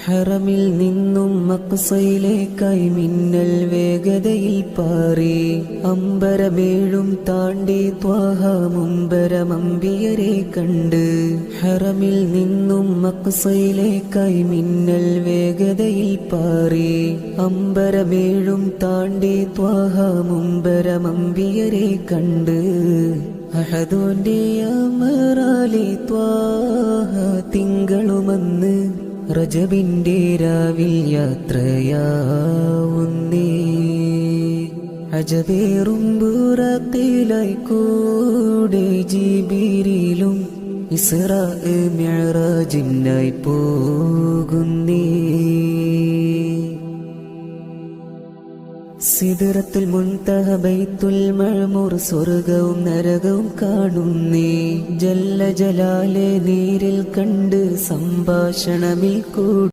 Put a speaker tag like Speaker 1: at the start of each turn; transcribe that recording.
Speaker 1: ഹറമിൽ നിന്നും മഖ്സയിലേക്കായി മിന്നൽ വേഗതയിൽ പാറി അമ്പരമേഴും താണ്ടി ത്വാഹ മുമ്പരമമ്പിയരെ കണ്ട്. ഹറമിൽ നിന്നും മഖ്സയിലേക്കായി മിന്നൽ വേഗതയിൽ പാറി അമ്പരമേഴും താണ്ടി ത്വാഹ മുമ്പരമമ്പിയരെ കണ്ട്. അഹദോന്റെ അമറാലി ത്വാഹ തിങ്കളുമന്ന് റജബിന്റെ രാവിൽ യാത്രയാവുന്നേ. അജബേറും ബുറാഖിലായി കൂടെ ജിബിരിലും ഇസ്റാ മിഅ്റാജിനായി പോകുന്നേ. സിദ്റത്തുൽ മുൻതഹ ബൈത്തുൽ മഅ്മൂർ സ്വർഗവും നരകവും കാണുന്നേ. ജല്ല ജലാലെ നേരിൽ കണ്ട് സംഭാഷണമിൽ കൂടി